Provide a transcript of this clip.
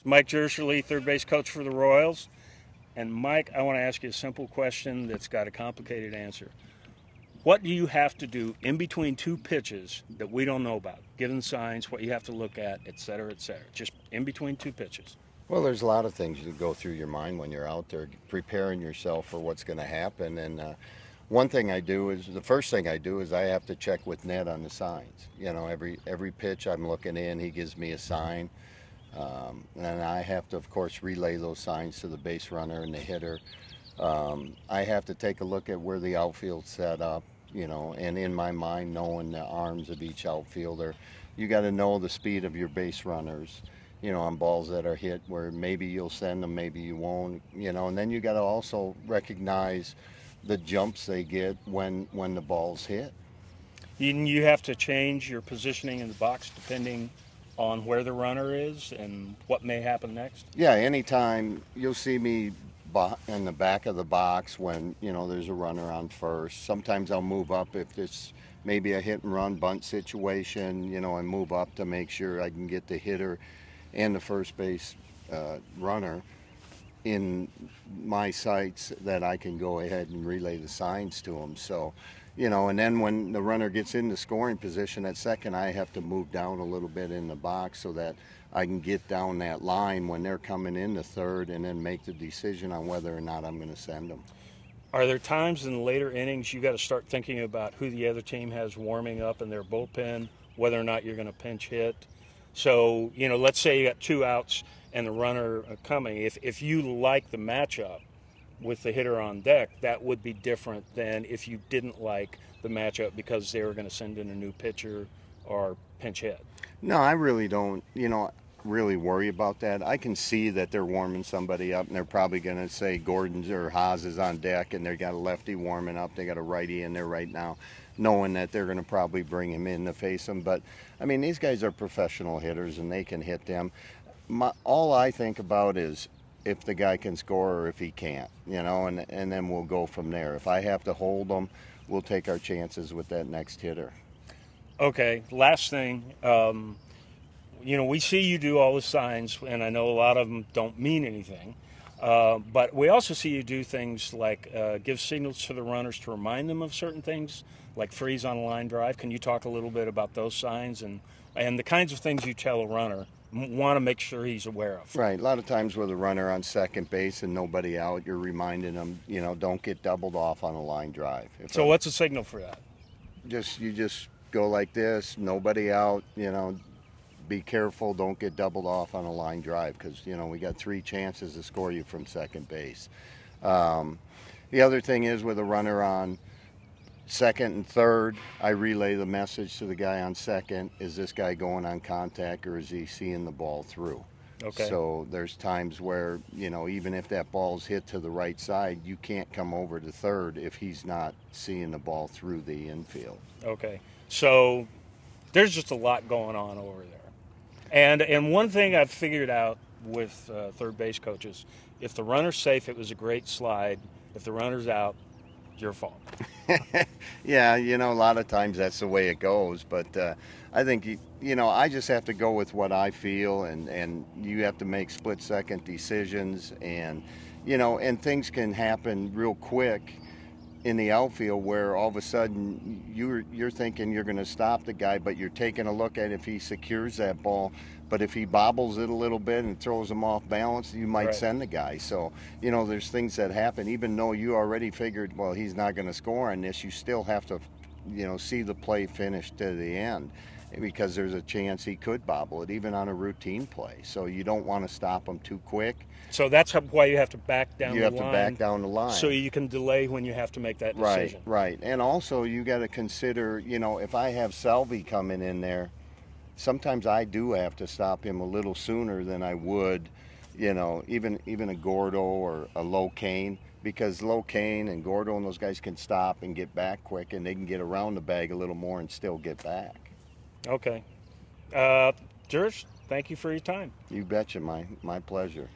Mike Jirschele, third base coach for the Royals. And Mike, I want to ask you a simple question that's got a complicated answer. What do you have to do in between two pitches that we don't know about? Given signs, what you have to look at, et cetera, just in between two pitches. Well, there's a lot of things that go through your mind when you're out there preparing yourself for what's going to happen. And one thing I do is, the first thing I do is I have to check with Ned on the signs. You know, every pitch I'm looking in, he gives me a sign. And I have to, of course, relay those signs to the base runner and the hitter. I have to take a look at where the outfield's set up, you know, and in my mind, knowing the arms of each outfielder. You got to know the speed of your base runners, you know, on balls that are hit where maybe you'll send them, maybe you won't, you know, and then you got to also recognize the jumps they get when the ball's hit. You have to change your positioning in the box depending on where the runner is and what may happen next? Yeah, anytime you'll see me in the back of the box when, you know, there's a runner on first. Sometimes I'll move up if it's maybe a hit and run bunt situation, you know, and move up to make sure I can get the hitter and the first base runner in my sights that I can go ahead and relay the signs to them. So, you know, and then when the runner gets in the scoring position at second, I have to move down a little bit in the box so that I can get down that line when they're coming in the third and then make the decision on whether or not I'm going to send them. Are there times in the later innings you got to start thinking about who the other team has warming up in their bullpen, whether or not you're going to pinch hit? So, you know, let's say you got 2 outs and the runner coming. If you like the matchup with the hitter on deck, that would be different than if you didn't like the matchup because they were going to send in a new pitcher or pinch hit. No, I really don't, you know, really worry about that. I can see that they're warming somebody up and they're probably going to say Gordon's or Haas is on deck and they got a lefty warming up, they got a righty in there right now, knowing that they're going to probably bring him in to face him. But I mean, these guys are professional hitters and they can hit them. All I think about is if the guy can score or if he can't, you know, and then we'll go from there. If I have to hold them, we'll take our chances with that next hitter. Okay, last thing, you know, we see you do all the signs, and I know a lot of them don't mean anything, but we also see you do things like give signals to the runners to remind them of certain things, like freeze on a line drive. Can you talk a little bit about those signs and the kinds of things you tell a runner want to make sure he's aware of? Right. A lot of times with a runner on second base and nobody out, you're reminding them, you know, don't get doubled off on a line drive. So what's a signal for that? You just go like this, nobody out, you know, be careful, don't get doubled off on a line drive because, you know, we got 3 chances to score you from second base. The other thing is with a runner on second and third, I relay the message to the guy on second. Is this guy going on contact or is he seeing the ball through? Okay. So there's times where, you know, even if that ball's hit to the right side, you can't come over to third if he's not seeing the ball through the infield. Okay. So there's just a lot going on over there. And one thing I've figured out with third base coaches, if the runner's safe, it was a great slide. If the runner's out, your fault. Yeah, you know, a lot of times that's the way it goes, but I think, you know, I just have to go with what I feel, and you have to make split-second decisions, and, you know, and things can happen real quick in the outfield where all of a sudden you're thinking you're going to stop the guy, but you're taking a look at if he secures that ball. But if he bobbles it a little bit and throws him off balance, you might send the guy. So, you know, there's things that happen. Even though you already figured, well, he's not going to score on this, you still have to, you know, see the play finish to the end because there's a chance he could bobble it, even on a routine play. So you don't want to stop him too quick. So that's why you have to back down the line. You have to back down the line. So you can delay when you have to make that decision. Right. And also you got to consider, you know, if I have Salvi coming in there, sometimes I do have to stop him a little sooner than I would, you know, even a Gordo or a Low Kane, because Low Kane and Gordo and those guys can stop and get back quick, and they can get around the bag a little more and still get back. Okay. Jirsch, thank you for your time. You betcha, my pleasure.